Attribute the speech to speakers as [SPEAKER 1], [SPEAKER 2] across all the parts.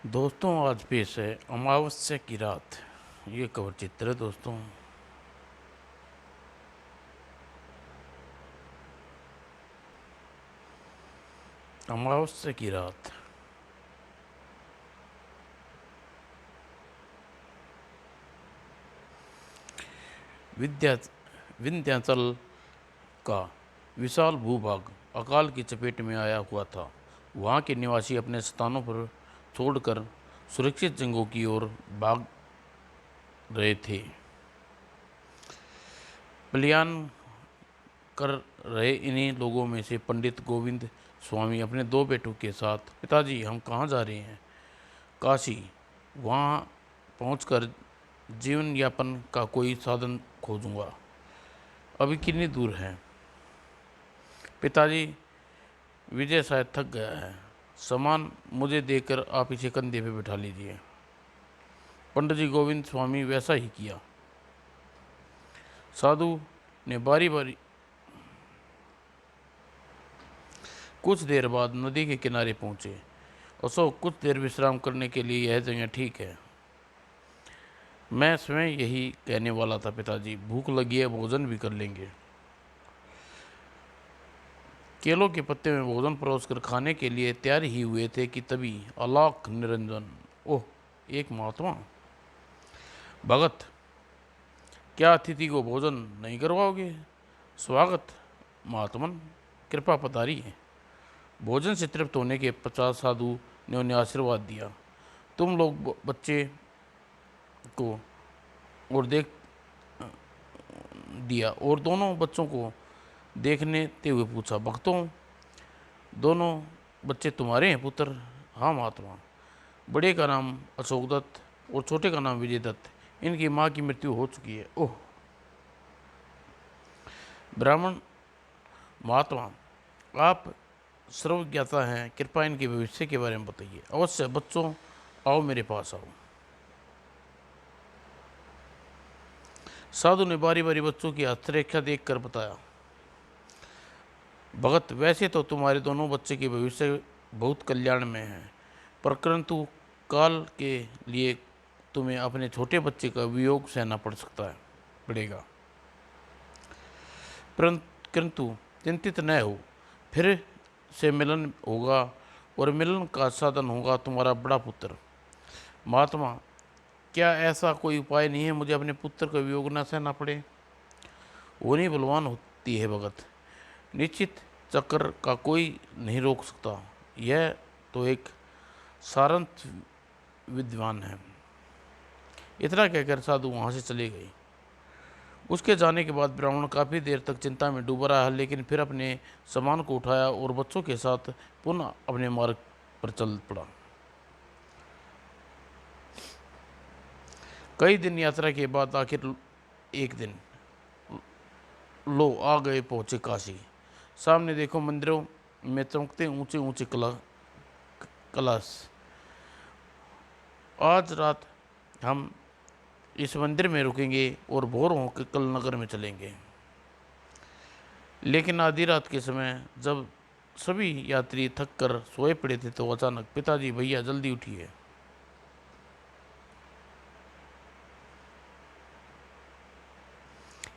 [SPEAKER 1] दोस्तों, आज पेश है अमावस्या की रात। ये कवर चित्र है दोस्तों। अमावस्या की रात। विद्या विंध्याचल का विशाल भूभाग अकाल की चपेट में आया हुआ था। वहाँ के निवासी अपने स्थानों पर छोड़कर सुरक्षित जंगलों की ओर भाग रहे थे। पलायन कर रहे इन्हीं लोगों में से पंडित गोविंद स्वामी अपने दो बेटों के साथ, पिताजी हम कहाँ जा रहे हैं? काशी। वहाँ पहुंचकर जीवन यापन का कोई साधन खोजूंगा। अभी कितनी दूर है? पिताजी, विजय शायद थक गया है। सामान मुझे देकर आप इसे कंधे पे बिठा लीजिए। पंडित जी गोविंद स्वामी वैसा ही किया। साधु ने बारी बारी कुछ देर बाद नदी के किनारे पहुंचे। अशोक, कुछ देर विश्राम करने के लिए यह जगह ठीक है। मैं स्वयं यही कहने वाला था पिताजी। भूख लगी है, भोजन भी कर लेंगे। केलों के पत्ते में भोजन परोसकर खाने के लिए तैयार ही हुए थे कि तभी अलाख निरंजन, ओह, एक महात्मा। भगत, क्या अतिथि को भोजन नहीं करवाओगे? स्वागत महात्मन, कृपा पधारिए। भोजन से तृप्त होने के 50 साधु ने उन्हें आशीर्वाद दिया। तुम लोग बच्चे को और देख दिया और दोनों बच्चों को देखने ते हुए पूछा, भक्तों, दोनों बच्चे तुम्हारे हैं पुत्र? हाँ महात्मा। बड़े का नाम अशोक दत्त और छोटे का नाम विजय दत्त। इनकी माँ की मृत्यु हो चुकी है। ओह। ब्राह्मण, महात्मा, आप सर्वज्ञाता हैं, कृपया इनके भविष्य के बारे में बताइए। अवश्य बच्चों, आओ मेरे पास आओ। साधु ने बारी बारी बच्चों की हस्तरेखा देखकर बताया, भगत, वैसे तो तुम्हारे दोनों बच्चे के भविष्य बहुत कल्याण में है, परंतु काल के लिए तुम्हें अपने छोटे बच्चे का वियोग सहना पड़ेगा। परंतु चिंतित न हो, फिर से मिलन होगा और मिलन का साधन होगा तुम्हारा बड़ा पुत्र। महात्मा, क्या ऐसा कोई उपाय नहीं है मुझे अपने पुत्र का वियोग न सहना पड़े? होनी बलवान होती है भगत, निश्चित चक्र का कोई नहीं रोक सकता। यह तो एक सारंत विद्वान है। इतना कहकर साधु वहाँ से चले गए। उसके जाने के बाद ब्राह्मण काफ़ी देर तक चिंता में डूबा रहा, लेकिन फिर अपने सामान को उठाया और बच्चों के साथ पुनः अपने मार्ग पर चल पड़ा। कई दिन यात्रा के बाद आखिर एक दिन लो आ गए, पहुंचे काशी। सामने देखो, मंदिरों में चमकते ऊंचे ऊंचे कलश। आज रात हम इस मंदिर में रुकेंगे और भोर होकर कल नगर में चलेंगे। लेकिन आधी रात के समय जब सभी यात्री थक कर सोए पड़े थे तो अचानक, पिताजी, भैया जल्दी उठिए।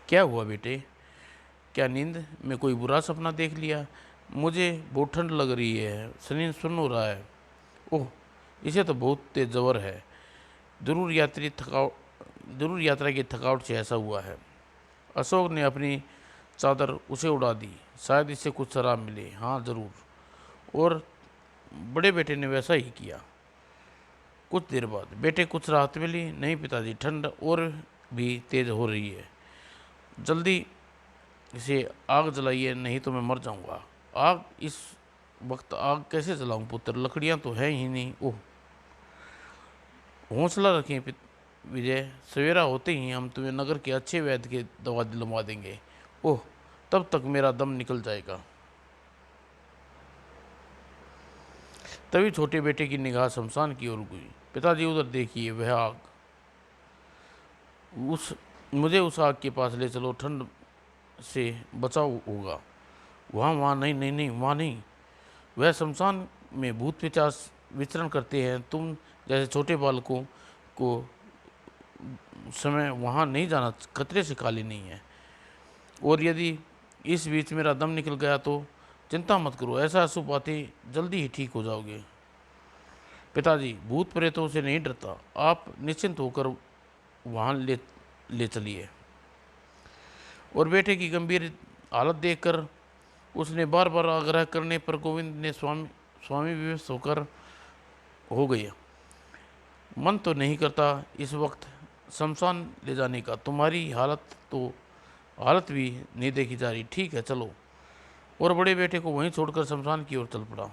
[SPEAKER 1] क्या हुआ बेटे? क्या नींद में कोई बुरा सपना देख लिया? मुझे बहुत ठंड लग रही है, शरीर सुन्न हो रहा है। ओह, इसे तो बहुत तेज जबर है। जरूर जरूर यात्रा की थकावट से ऐसा हुआ है। अशोक ने अपनी चादर उसे उड़ा दी। शायद इससे कुछ शराब मिले। हाँ जरूर। और बड़े बेटे ने वैसा ही किया। कुछ देर बाद, बेटे कुछ राहत मिली? नहीं पिताजी, ठंड और भी तेज हो रही है। जल्दी इसे आग जलाइए, नहीं तो मैं मर जाऊंगा। आग? इस वक्त आग कैसे जलाऊं पुत्र? लकड़ियां तो है ही नहीं। ओह, हौसला रखें विजय, सवेरा होते ही हम तुम्हें नगर के अच्छे वैद्य के दवा दिलवा देंगे। ओह, तब तक मेरा दम निकल जाएगा। तभी छोटे बेटे की निगाह शमशान की ओर गई। पिताजी, उधर देखिए, वह आग। उस मुझे उस आग के पास ले चलो, ठंड से बचाव होगा। वहाँ वहाँ नहीं नहीं नहीं, वहाँ नहीं। वह शमशान में भूत पिशाच विचरण करते हैं। तुम जैसे छोटे बालकों को समय वहाँ नहीं जाना, खतरे से खाली नहीं है। और यदि इस बीच मेरा दम निकल गया तो चिंता मत करो, ऐसा अशुभ बातें जल्दी ही ठीक हो जाओगे। पिताजी भूत प्रेतों से नहीं डरता, आप निश्चिंत होकर वहाँ ले चलिए। और बेटे की गंभीर हालत देखकर उसने बार बार आग्रह करने पर गोविंद ने स्वामी स्वामी विवश होकर हो गई। मन तो नहीं करता इस वक्त शमशान ले जाने का, तुम्हारी हालत भी नहीं देखी जा रही, ठीक है चलो। और बड़े बेटे को वहीं छोड़कर शमशान की ओर चल पड़ा।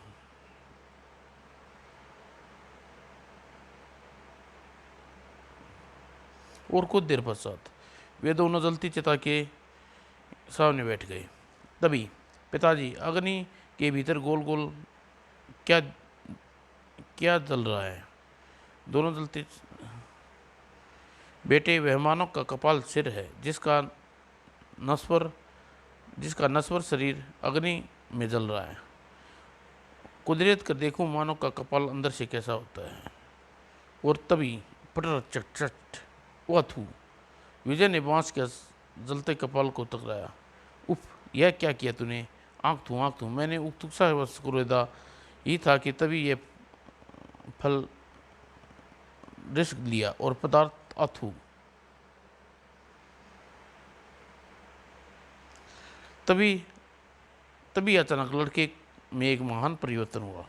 [SPEAKER 1] और कुछ देर पश्चात वे दोनों जलती चिता के सामने बैठ गए। तभी पिताजी अग्नि के भीतर गोल गोल क्या क्या जल रहा है? दोनों जलते बेटे, वह मानव का कपाल सिर है जिसका नश्वर शरीर अग्नि में जल रहा है। कुदरत कर देखूं मानव का कपाल अंदर से कैसा होता है। और तभी पटर चट चट वह थू, विजय ने बांस के जलते कपाल को टकराया। उफ, यह क्या किया तूने? आँख थू, मैंने उत्सुकता बस कुरेदा ही था कि तभी यह फल रिस्क लिया और पदार्थ अथू। तभी तभी अचानक लड़के में एक महान परिवर्तन हुआ।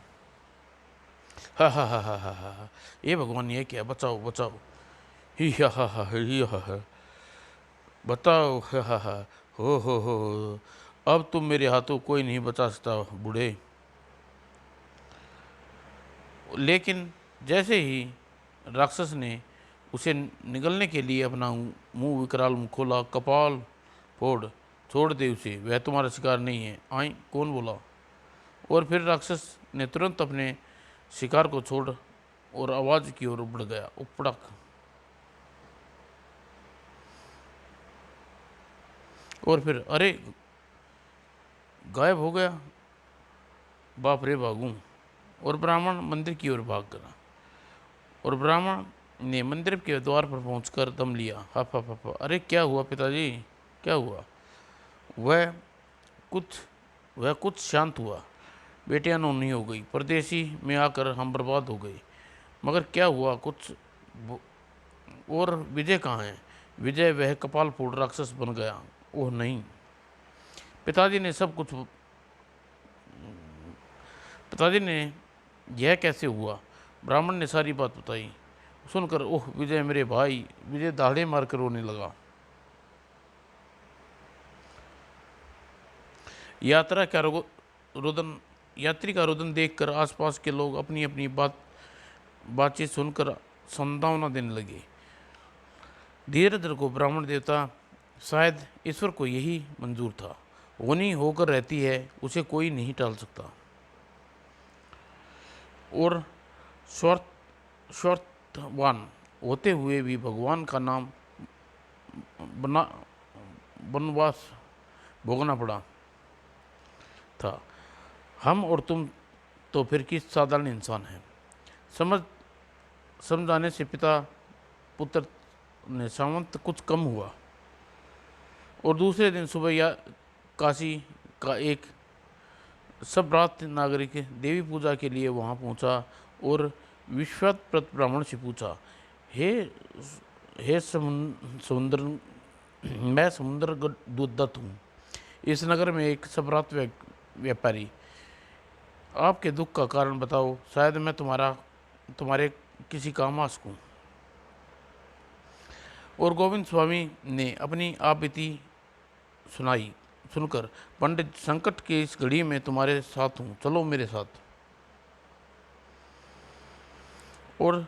[SPEAKER 1] हा, ये भगवान, ये क्या? बचाओ बचाओ, ही हा, बताओ, हा, हो, अब तुम मेरे हाथों कोई नहीं बचा सकता बूढ़े। लेकिन जैसे ही राक्षस ने उसे निगलने के लिए अपना मुंह विकराल मुंह खोला, कपाल फोड़, छोड़ दे उसे, वह तुम्हारा शिकार नहीं है। आई, कौन बोला? और फिर राक्षस ने तुरंत अपने शिकार को छोड़ और आवाज की ओर बढ़ गया। उपड़क। और फिर अरे, गायब हो गया। बाप रे, भागूं। और ब्राह्मण मंदिर की ओर भाग गया। और ब्राह्मण ने मंदिर के द्वार पर पहुंचकर दम लिया। हफ हफ हफ। अरे क्या हुआ पिताजी, क्या हुआ? वह कुछ वह कुछ शांत हुआ। बेटियां नौनी हो गई, परदेसी में आकर हम बर्बाद हो गए। मगर क्या हुआ कुछ? और विजय कहाँ है? विजय, वह कपाल फोड़ राक्षस बन गया। ओह नहीं। पिताजी ने सब कुछ पिताजी ने यह कैसे हुआ? ब्राह्मण ने सारी बात बताई। सुनकर ओह विजय, मेरे भाई! विजय दाढ़े मारकर रोने लगा। यात्री का रुदन देखकर आसपास के लोग अपनी अपनी बातचीत सुनकर संतावना देने लगे। धीरज को ब्राह्मण देवता, शायद ईश्वर को यही मंजूर था। होनी होकर रहती है, उसे कोई नहीं टाल सकता। और स्वार्थवान होते हुए भी भगवान का नाम वनवास भोगना पड़ा था। हम और तुम तो फिर किस साधारण इंसान हैं। समझाने से पिता पुत्र ने सामंत कुछ कम हुआ। और दूसरे दिन सुबह या काशी का एक सभ्रात नागरिक देवी पूजा के लिए वहाँ पहुँचा और विश्वासप्रत ब्राह्मण से पूछा, हे समुद्र, मैं समुद्र दूतदत्त हूँ। इस नगर में एक सभ्रात व्यापारी, आपके दुख का कारण बताओ, शायद मैं तुम्हारे किसी काम आ सकूँ। और गोविंद स्वामी ने अपनी आप बीती सुनाई। सुनकर, पंडित, संकट की इस घड़ी में तुम्हारे साथ हूँ, चलो मेरे साथ। और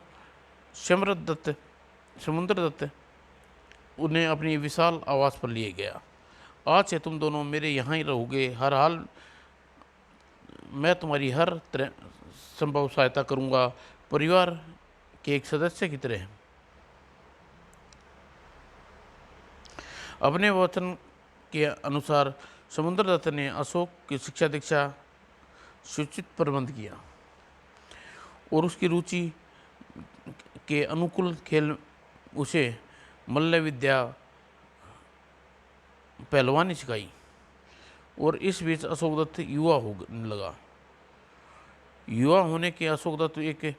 [SPEAKER 1] समुद्रदत्त उन्हें अपनी विशाल आवास पर लिए गया। आज से तुम दोनों मेरे यहाँ ही रहोगे, हर हाल मैं तुम्हारी हर तरह संभव सहायता करूँगा, परिवार के एक सदस्य की तरह। अपने वचन के अनुसार समुद्रदत्त ने अशोक की शिक्षा दीक्षा सूचित प्रबंध किया और उसकी रुचि के अनुकूल खेल उसे मल्ल विद्या पहलवानी सिखाई। और इस बीच अशोक दत्त युवा होने लगा। युवा होने के अशोक दत्त एक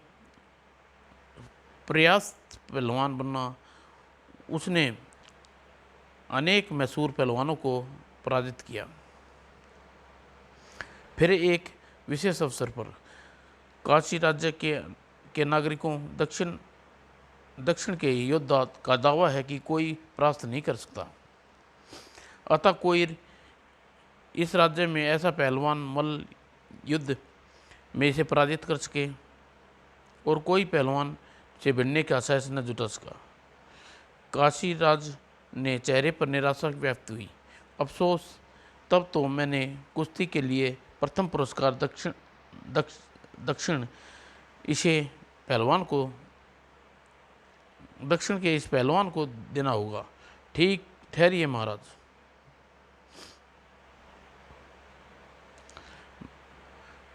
[SPEAKER 1] प्रयास पहलवान बनना। उसने अनेक मशहूर पहलवानों को पराजित किया। फिर एक विशेष अवसर पर काशी राज्य के नागरिकों दक्षिण के योद्धा का दावा है कि कोई परास्त नहीं कर सकता। अतः कोई इस राज्य में ऐसा पहलवान मल्ल युद्ध में इसे पराजित कर सके, और कोई पहलवान से भिड़ने का साहस न जुटा सका। काशी राज ने चेहरे पर निराशा व्यक्त हुई। अफसोस, तब तो मैंने कुश्ती के लिए प्रथम पुरस्कार दक्षिण के इस पहलवान को देना होगा। ठीक ठहरिए महाराज,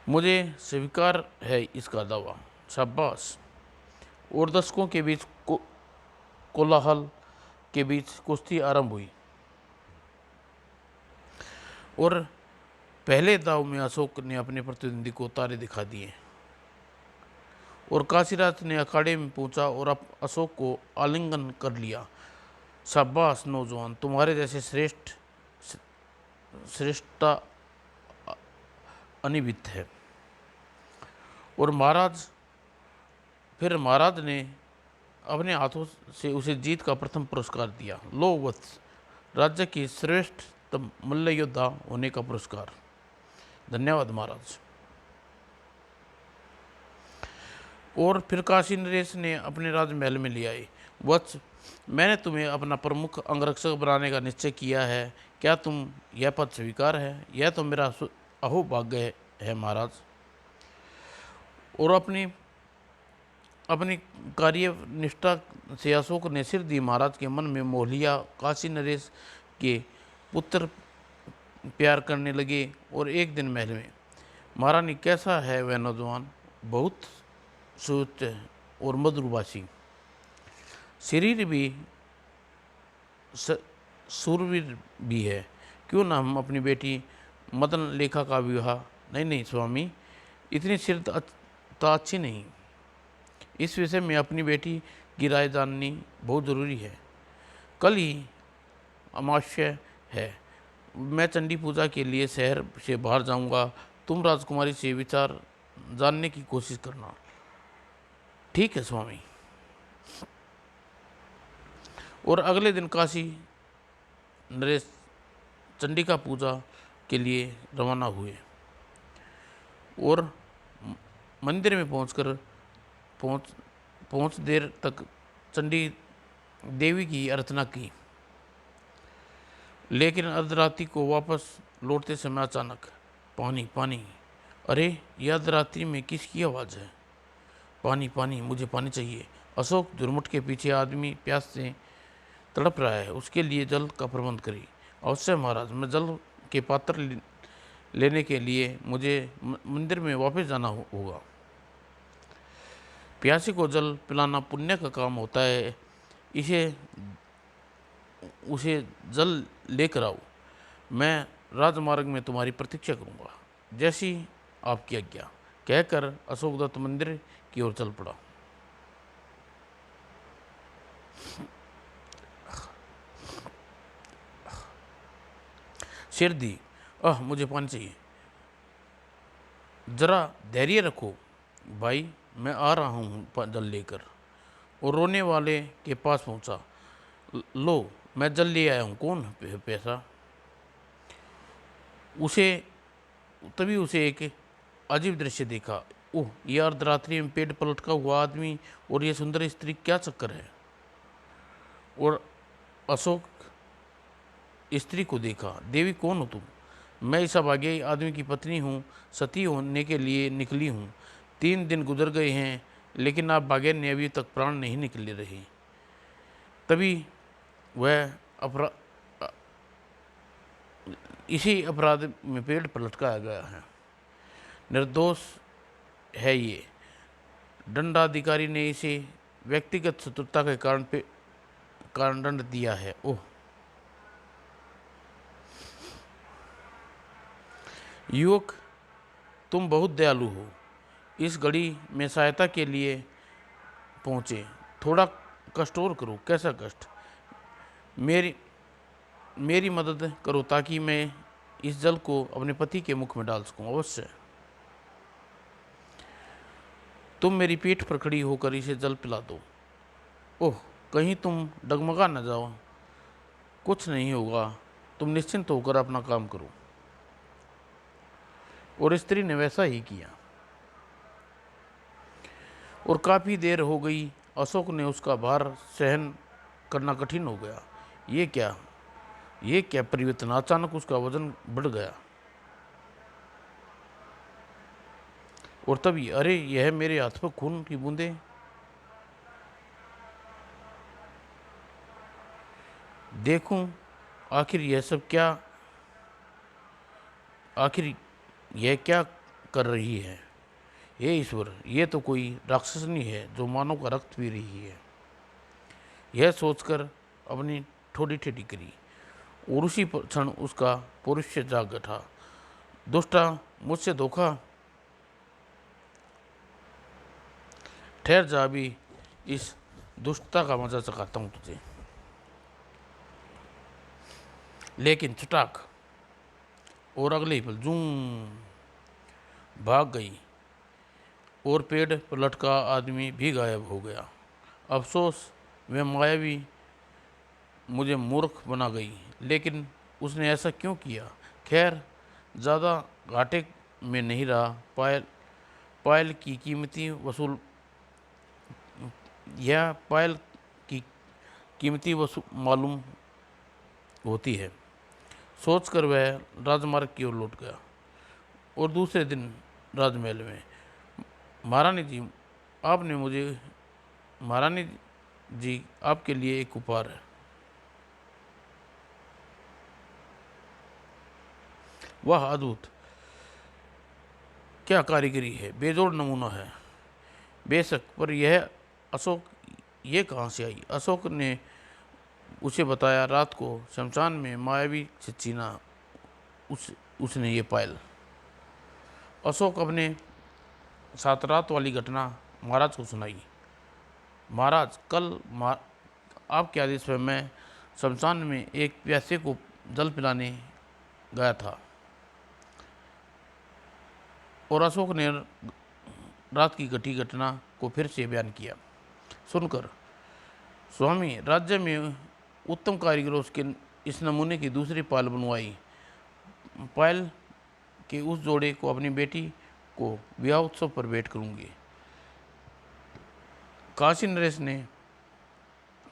[SPEAKER 1] मुझे स्वीकार है इसका दावा। शाबाश। और दर्शकों के बीच कोलाहल के बीच कुश्ती आरंभ हुई, और पहले दाव में अशोक ने अपने प्रतिद्वंदी को तारे दिखा दिए, और काशीराज ने अखाड़े में पहुंचा और अशोक को आलिंगन कर लिया। शाबाश नौजवान, तुम्हारे जैसे श्रेष्ठता अनिवित है। और महाराज ने अपने हाथों से उसे जीत का प्रथम पुरस्कार दिया। लो वत्स, राज्य की श्रेष्ठ मल्ल योद्धा होने का पुरस्कार। धन्यवाद महाराज। और फिर काशी नरेश ने अपने राजमहल में ले आए। वत्स, मैंने तुम्हें अपना प्रमुख अंगरक्षक बनाने का निश्चय किया है। क्या तुम यह पद स्वीकार है? यह तो मेरा अहोभाग्य है महाराज। और अपनी कार्य निष्ठा से अशोक ने सिर दी। महाराज के मन में मोह लिया। काशी नरेश के पुत्र प्यार करने लगे। और एक दिन महल में, महारानी कैसा है वह नौजवान? बहुत सुच और मधुरभाषी, शरीर भी सूरवीर भी है। क्यों ना हम अपनी बेटी मदन लेखा का विवाह? नहीं स्वामी, इतनी स्थिरता अच्छी नहीं। इस विषय में अपनी बेटी की राय जाननी बहुत ज़रूरी है। कल ही अमावस्या है। मैं चंडी पूजा के लिए शहर से बाहर जाऊंगा। तुम राजकुमारी से विचार जानने की कोशिश करना। ठीक है स्वामी। और अगले दिन काशी नरेश चंडिका पूजा के लिए रवाना हुए, और मंदिर में पहुंच देर तक चंडी देवी की अर्चना की। लेकिन अर्धरात्रि को वापस लौटते समय अचानक पानी। अरे, यह अर्धरात्रि में किसकी आवाज़ है? पानी, मुझे पानी चाहिए। अशोक झुरमुट के पीछे आदमी प्यास से तड़प रहा है, उसके लिए जल का प्रबंध करिए। अवश्य महाराज, मैं जल के पात्र लेने के लिए मुझे मंदिर में वापस जाना होगा। प्यासी को जल पिलाना पुण्य का काम होता है। उसे जल लेकर आओ। मैं राजमार्ग में तुम्हारी प्रतीक्षा करूंगा। जैसी आपकी आज्ञा, कहकर अशोक दत्त मंदिर की ओर चल पड़ा। सिर दी, मुझे पानी चाहिए। जरा धैर्य रखो भाई, मैं आ रहा हूँ जल लेकर। और रोने वाले के पास पहुंचा। लो, मैं जल ले आया हूँ। कौन पैसा? तभी उसे एक अजीब दृश्य देखा। ओह, यह अर्धरात्रि में पेट पलटका हुआ आदमी और यह सुंदर स्त्री, क्या चक्कर है? और अशोक स्त्री को देखा। देवी, कौन हो तुम? मैं इस अभागे आदमी की पत्नी हूँ, सती होने के लिए निकली हूँ। 3 दिन गुजर गए हैं, लेकिन आप भाग्य ने अभी तक प्राण नहीं निकले रहे। तभी वह इसी अपराध में पेट पर लटकाया गया है। निर्दोष है ये, दंडाधिकारी ने इसे व्यक्तिगत शत्रुता के कारण दंड दिया है। ओह, युवक, तुम बहुत दयालु हो। इस घड़ी में सहायता के लिए पहुंचे। थोड़ा कष्ट और करो। कैसा कष्ट? मेरी मेरी मदद करो ताकि मैं इस जल को अपने पति के मुख में डाल सकूं। अवश्य। तुम मेरी पीठ पर खड़ी होकर इसे जल पिला दो। ओह, कहीं तुम डगमगा न जाओ। कुछ नहीं होगा, तुम निश्चिंत होकर अपना काम करो। और स्त्री ने वैसा ही किया और काफी देर हो गई। अशोक ने उसका भार सहन करना कठिन हो गया। ये क्या परिवर्तन! अचानक उसका वजन बढ़ गया। और तभी, अरे, यह मेरे हाथ पर खून की बूंदें! देखूं, आखिर यह सब क्या आखिर यह क्या कर रही है? हे ईश्वर, यह तो कोई राक्षसनी है जो मानव का रक्त पी रही है। यह सोचकर अपनी ठोड़ी टेढ़ी करी और उसी क्षण उसका पौरुष जाग उठा। दुष्टा, मुझसे धोखा! ठहर जा, अभी इस दुष्टता का मजा चखाता हूं तुझे। लेकिन चटाक, और अगले ही पल जूम भाग गई और पेड़ पर लटका आदमी भी गायब हो गया। अफसोस, वह मायावी मुझे मूर्ख बना गई। लेकिन उसने ऐसा क्यों किया? खैर, ज़्यादा घाटे में नहीं रहा। पायल की कीमती वसूल यह पायल की कीमती वसूल मालूम होती है, सोचकर वह राजमार्ग की ओर लौट गया। और दूसरे दिन राजमहल में, महारानी जी, आपने मुझे महारानी जी, आपके लिए एक उपहार है। वाह, अद्भुत! क्या कारीगरी है! बेजोड़ नमूना है। बेशक, पर यह अशोक ये कहाँ से आई? अशोक ने उसे बताया, रात को शमशान में मायावी से छीना उसने ये पायल। अशोक अपने साथ रात वाली घटना महाराज को सुनाई। महाराज, कल आपके आदेश पर मैं शमशान में एक प्यासे को जल पिलाने गया था। और अशोक ने रात की घटी घटना को फिर से बयान किया। सुनकर, स्वामी, राज्य में उत्तम कारीगरों के इस नमूने की दूसरी पायल बनवाई। पायल के उस जोड़े को अपनी बेटी को विवाह उत्सव पर भेंट करूंगी। काशी नरेश ने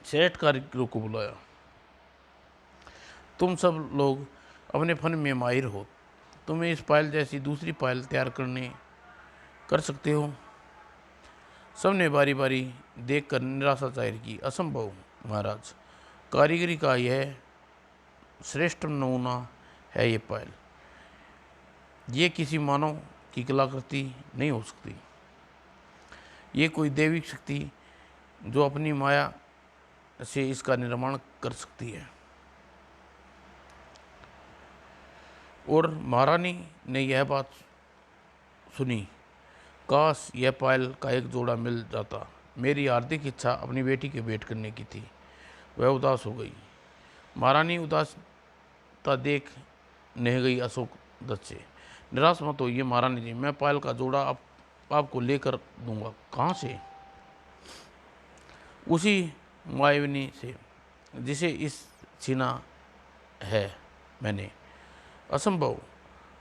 [SPEAKER 1] श्रेष्ठ कारीगरों को बुलाया। तुम सब लोग अपने फन में माहिर हो। तुम्हें इस पायल जैसी दूसरी पायल तैयार कर सकते हो? सबने बारी बारी देखकर निराशा जाहिर की। असंभव महाराज, कारीगरी का यह श्रेष्ठ नमूना है। ये पायल, ये किसी मानव की कलाकृति नहीं हो सकती। ये कोई दैविक शक्ति जो अपनी माया से इसका निर्माण कर सकती है। और महारानी ने यह बात सुनी। काश यह पायल का एक जोड़ा मिल जाता। मेरी हार्दिक इच्छा अपनी बेटी के भेंट करने की थी। वह उदास हो गई। महारानी उदासता देख नह गई अशोक दत्त से। निराश मत होइए महारानी जी, मैं पायल का जोड़ा आपको लेकर दूंगा। कहाँ से? उसी मायाविनी से जिसे इस छीना है मैंने। असंभव!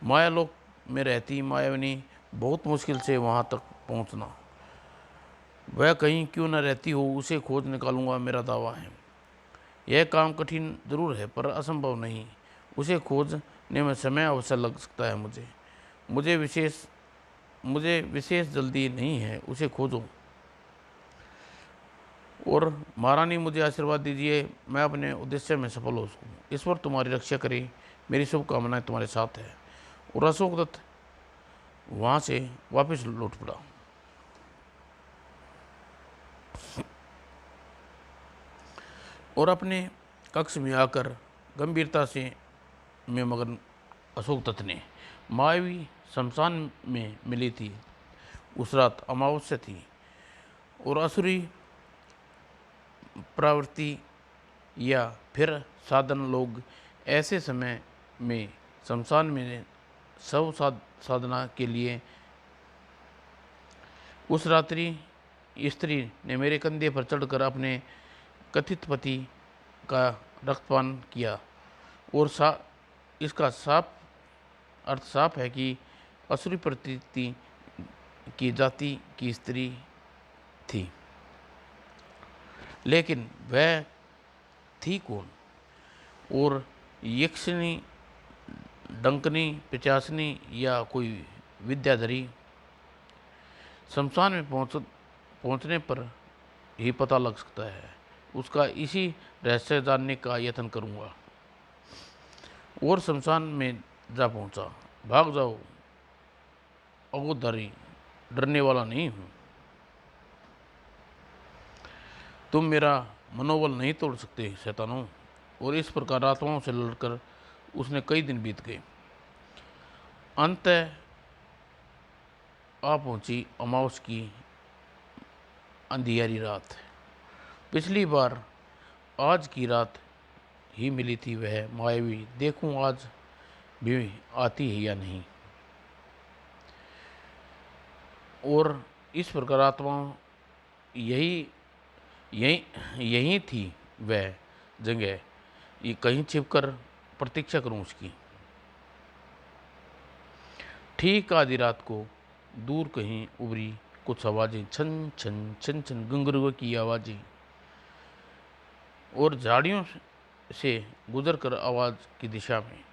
[SPEAKER 1] मायालोक में रहती मायाविनी बहुत मुश्किल से वहाँ तक पहुँचना। वह कहीं क्यों न रहती हो, उसे खोज निकालूंगा, मेरा दावा है। यह काम कठिन जरूर है पर असंभव नहीं। उसे खोजने में समय अवश्य लग सकता है। मुझे विशेष जल्दी नहीं है। उसे खोजो। और महारानी, मुझे आशीर्वाद दीजिए, मैं अपने उद्देश्य में सफल हो सकूँ। ईश्वर तुम्हारी रक्षा करे। मेरी शुभकामनाएं तुम्हारे साथ है। और अशोक दत्त वहाँ से वापस लौट पड़ा। और अपने कक्ष में आकर गंभीरता से में मगन अशोक दत्त ने मायावी शमशान में मिली थी। उस रात अमावस्या थी और असुरी प्रवृत्ति या फिर साधन लोग ऐसे समय में शमशान में शव साधना के लिए। उस रात्रि स्त्री ने मेरे कंधे पर चढ़कर अपने कथित पति का रक्तपान किया और इसका अर्थ साफ है कि असुरी प्रवृत्ति की जाति की स्त्री थी। लेकिन वह थी कौन? और यक्षिणी, डंकनी, पिचासनी या कोई विद्याधरी? शमशान में पहुंचने पर ही पता लग सकता है। उसका इसी रहस्य जानने का यत्न करूंगा। और शमशान में जा पहुंचा। भाग जाओ अगोधारी, डरने वाला नहीं हूं। तुम मेरा मनोबल नहीं तोड़ सकते शैतानों। और इस प्रकार आत्माओं से लड़कर उसने कई दिन बीत गए। अंत आ पहुंची अमावस की अंधियारी रात। पिछली बार आज की रात ही मिली थी वह मायावी। देखूं आज भी आती है या नहीं। और इस प्रकार आत्मा यही यही थी वह जगह। ये कहीं छिपकर प्रतीक्षा करूं उसकी। ठीक आधी रात को दूर कहीं उभरी कुछ आवाजें, छन छन छन छन, घुंघरू की आवाजें। और झाड़ियों से गुजरकर आवाज की दिशा में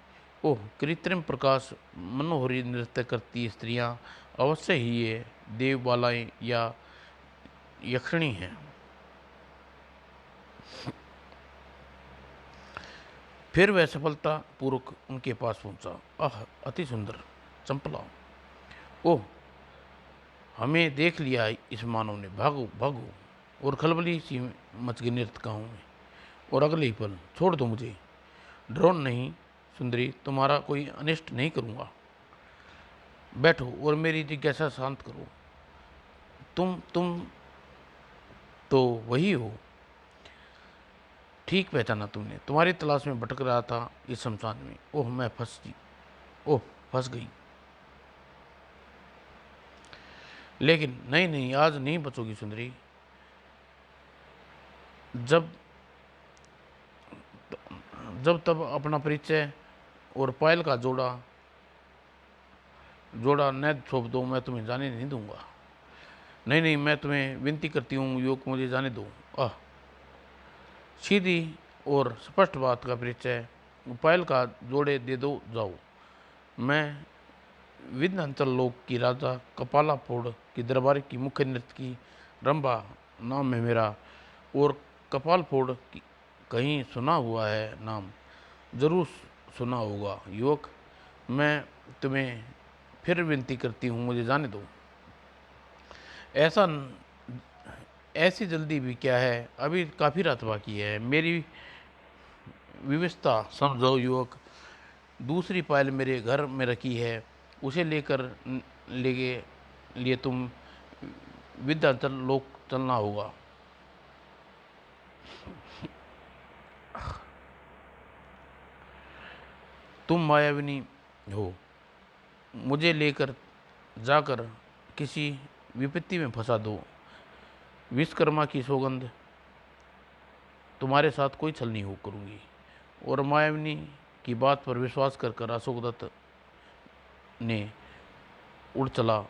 [SPEAKER 1] ओह, कृत्रिम प्रकाश मनोहरी नृत्य करती स्त्रियां अवश्य ही ये देवबालाएं या यक्षिणी हैं। फिर वह सफलता पूर्वक उनके पास पहुंचा। आह, अति सुंदर चंपला। ओह, हमें देख लिया इस मानव ने, भागो भागो। और खलबली सी मच गई नृत्यकाओं में। और अगले ही पल, छोड़ दो मुझे, डरो नहीं सुंदरी, तुम्हारा कोई अनिष्ट नहीं करूंगा। बैठो और मेरी जिज्ञासा शांत करो। तुम तो वही हो, ठीक पहचाना तुमने। तुम्हारी तलाश में भटक रहा था इस शमशान में। ओह, मैं फंस गई। लेकिन नहीं नहीं, आज नहीं बचोगी सुंदरी। जब तब अपना परिचय और पायल का जोड़ा न छोप दो, मैं तुम्हें जाने नहीं दूंगा। नहीं नहीं, मैं तुम्हें विनती करती हूँ युवक, मुझे जाने दो। आह, सीधी और स्पष्ट बात का परिचय, पायल का जोड़े दे दो, जाओ। मैं विंध्य अंचल लोक की राजा कपाला फोड़ की दरबार की मुख्य नृत्य की रंभा नाम है मेरा। और कपाल फोड़ की कहीं सुना हुआ है नाम? जरूर सुना होगा युवक। मैं तुम्हें फिर विनती करती हूँ, मुझे जाने दो। ऐसी जल्दी भी क्या है, अभी काफ़ी रात बाकी है। मेरी विवशता समझो युवक। दूसरी पायल मेरे घर में रखी है, उसे लिए तुम विंध्याचल लोक चलना होगा। तुम मायाविनी हो, मुझे लेकर जाकर किसी विपत्ति में फंसा दो। विश्वकर्मा की सौगंध, तुम्हारे साथ कोई छल नहीं हो करूँगी। और मायाविनी की बात पर विश्वास कर अशोक दत्त ने उड़ चला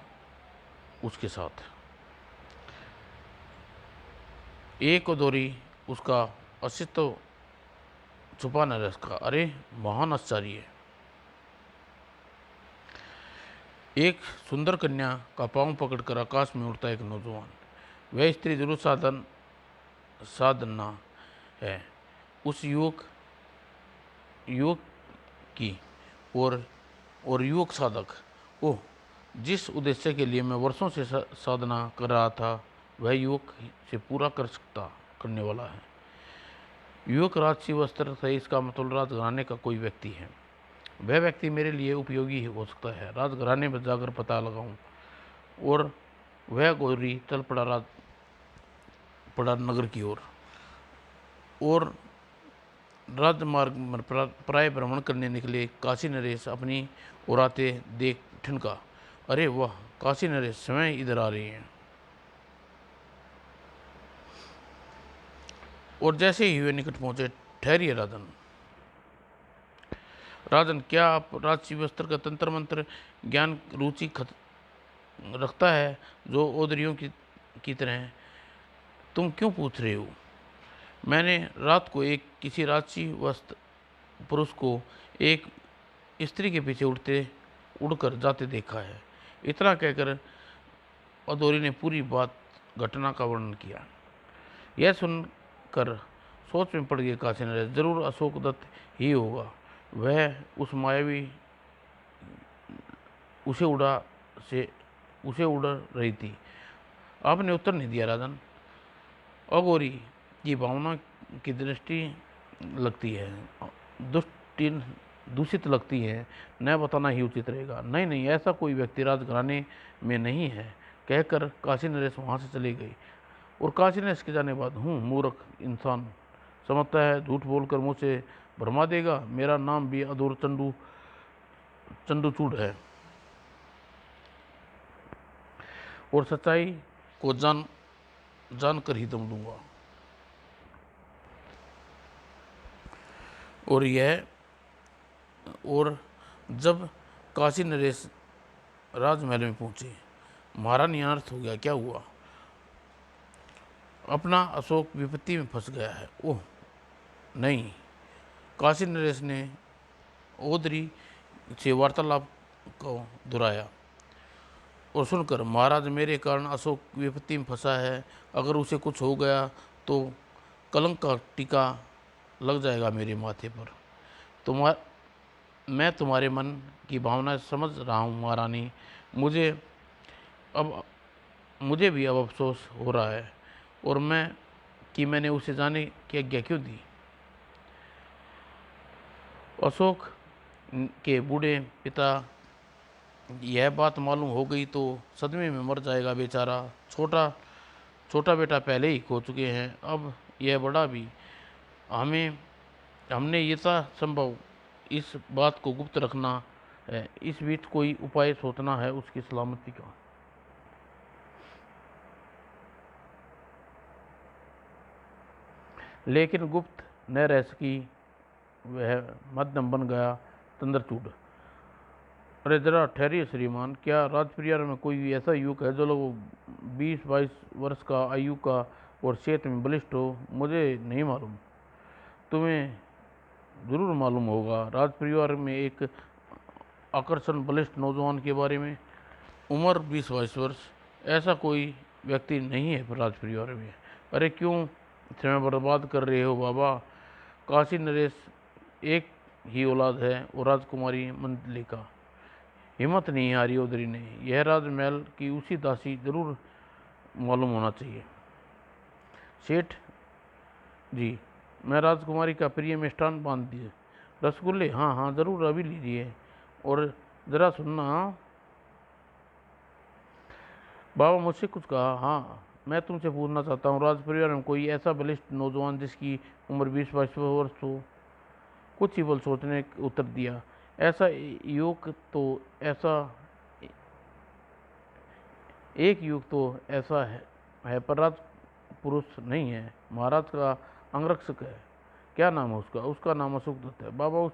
[SPEAKER 1] उसके साथ। एक दौरी उसका अस्तित्व छुपा न रह सका। अरे महान आश्चर्य! एक सुंदर कन्या का पांव पकड़कर आकाश में उड़ता एक नौजवान। वह स्त्री जरूर साधना है उस युवक की। और युवक साधक, ओह, जिस उद्देश्य के लिए मैं वर्षों से साधना कर रहा था, वह युवक से पूरा करने वाला है। युवक राजसी वस्त्र से इसका मतलब राजघराने का कोई व्यक्ति है। वह व्यक्ति मेरे लिए उपयोगी हो सकता है। राजघराने में जाकर पता लगाऊं। और वह गोरी चल पड़ा नगर की ओर। और राजमार्ग पर प्राय भ्रमण करने निकले काशी नरेश अपनी ओर आते देख ठनका, अरे वाह, काशी नरेश स्वयं इधर आ रही हैं। और जैसे ही वे निकट पहुंचे, ठहरिए राजन। राजन, क्या आप राजसी वस्त्र का तंत्र मंत्र ज्ञान रुचि रखता है जो ओदरियों की तरह है? तुम क्यों पूछ रहे हो? मैंने रात को एक किसी राजसी वस्त्र पुरुष को एक स्त्री के पीछे उड़कर जाते देखा है। इतना कहकर अदोरी ने पूरी बात घटना का वर्णन किया। यह सुनकर सोच में पड़ गए काशी नरेश, जरूर अशोक दत्त ही होगा। वह उस मायावी उसे उड़ा से उसे उड़ रही थी। आपने उत्तर नहीं दिया राजन। अगोरी की भावना की दृष्टि लगती है, दुष्टि दूषित लगती है, न बताना ही उचित रहेगा। नहीं नहीं, ऐसा कोई व्यक्ति राजघराने में नहीं है, कहकर काशी नरेश वहाँ से चले गई। और काशी नरेश के जाने बाद मूर्ख इंसान समझता है झूठ बोलकर मुझसे भरमा देगा। मेरा नाम भी अधूर चंडूचूड़ है और सच्चाई को जानकर ही दम दूंगा। और जब काशी नरेश राजमहल में पहुंचे, महारानी अनर्थ हो गया। क्या हुआ? अपना अशोक विपत्ति में फंस गया है। ओह नहीं। काशी नरेश ने ओदरी से वार्तालाप को दोहराया और सुनकर, महाराज, मेरे कारण अशोक विपत्ति में फंसा है। अगर उसे कुछ हो गया तो कलंक का टीका लग जाएगा मेरे माथे पर। मैं तुम्हारे मन की भावना समझ रहा हूँ महारानी। मुझे भी अब अफसोस हो रहा है और मैंने उसे जाने की आज्ञा क्यों दी। अशोक के बूढ़े पिता यह बात मालूम हो गई तो सदमे में मर जाएगा बेचारा। छोटा बेटा पहले ही खो चुके हैं, अब यह बड़ा भी। हमने यथा संभव इस बात को गुप्त रखना है। इस बीच कोई उपाय सोचना है उसकी सलामती का। लेकिन गुप्त न रह सकी, वह मध्यम बन गया चंद्रचूड़। अरे जरा ठहरिए श्रीमान, क्या राजपरिवार में कोई ऐसा युवक है जो लोग 20-22 वर्ष का आयु का और सेहत में बलिष्ठ हो? मुझे नहीं मालूम। तुम्हें जरूर मालूम होगा राजपरिवार में एक आकर्षण बलिष्ठ नौजवान के बारे में। उम्र 20-22 वर्ष, ऐसा कोई व्यक्ति नहीं है राजपरिवार में। अरे क्यों समय बर्बाद कर रहे हो बाबा? काशी नरेश एक ही औलाद है और राजकुमारी मंडलिका। हिम्मत नहीं हारी ओदरी ने। यह राजमहल की उसी दासी जरूर मालूम होना चाहिए। सेठ जी, मैं राजकुमारी का प्रिय मिष्ठान बांध दिए। रसगुल्ले? हाँ हाँ जरूर, अभी लीजिए। और जरा सुनना बाबा, मुझसे कुछ कहा? हाँ, मैं तुमसे पूछना चाहता हूँ, राजपरिवार में कोई ऐसा बलिष्ठ नौजवान जिसकी उम्र 20-22 वर्ष हो? कुछ ही पल सोचने उत्तर दिया, ऐसा युवक तो ऐसा एक युग तो ऐसा है पर राज पुरुष नहीं है। महाराज का अंगरक्षक है। क्या नाम है उसका? उसका नाम अशोक दत्त है बाबा।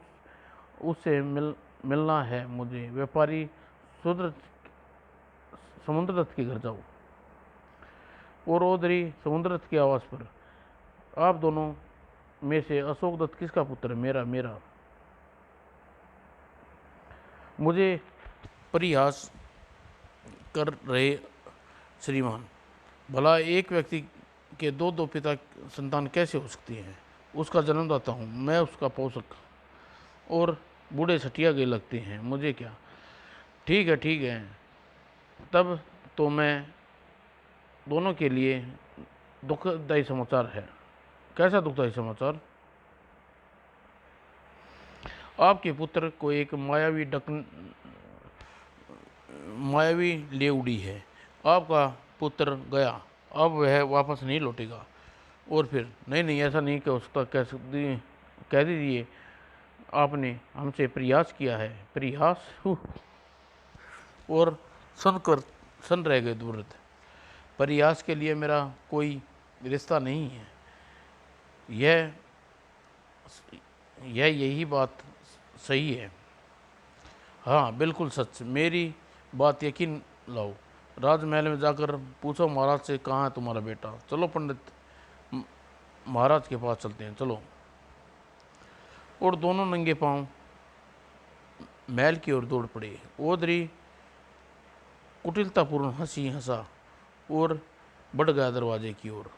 [SPEAKER 1] उससे मिलना है मुझे। व्यापारी समुद्र दत्त के घर जाओ। और ओदरी समुद्र दत्त के आवास पर, आप दोनों में से अशोक दत्त किसका पुत्र है? मेरा। मुझे परिहास कर रहे श्रीमान, भला एक व्यक्ति के दो पिता संतान कैसे हो सकती हैं? उसका जन्मदाता हूँ मैं, उसका पोषक। और बूढ़े सटिया गए लगते हैं, मुझे क्या। ठीक है, तब तो मैं दोनों के लिए दुखदायी समाचार है। कैसा दुखदायी समाचार? आपके पुत्र को एक मायावी ले उड़ी है। आपका पुत्र गया, अब वह वापस नहीं लौटेगा। और फिर नहीं नहीं, ऐसा नहीं कह सकता, कह दीजिए, आपने हमसे प्रयास किया है। प्रयास? और सुनकर सन रह गए वृद्ध। प्रयास के लिए मेरा कोई रिश्ता नहीं है। यह यही बात सही है। हाँ बिल्कुल सच, मेरी बात यकीन लाओ। राजमहल में जाकर पूछो महाराज से, कहाँ है तुम्हारा बेटा। चलो पंडित, महाराज के पास चलते हैं, चलो। और दोनों नंगे पांव महल की ओर दौड़ पड़े। ओदरी कुटिलतापूर्ण हंसी हंसा और बढ़ गया दरवाजे की ओर।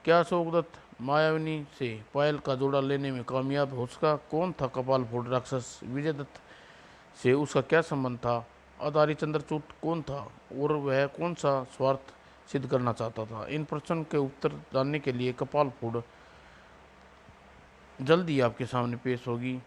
[SPEAKER 1] क्या अशोकदत्त मायाविनी से पायल का जोड़ा लेने में कामयाब हो सका? कौन था कपाल फोड़ राक्षस? विजयदत्त से उसका क्या संबंध था? अदारी चंद्रचूड कौन था और वह कौन सा स्वार्थ सिद्ध करना चाहता था? इन प्रश्न के उत्तर जानने के लिए कपाल फोड़ जल्द ही आपके सामने पेश होगी।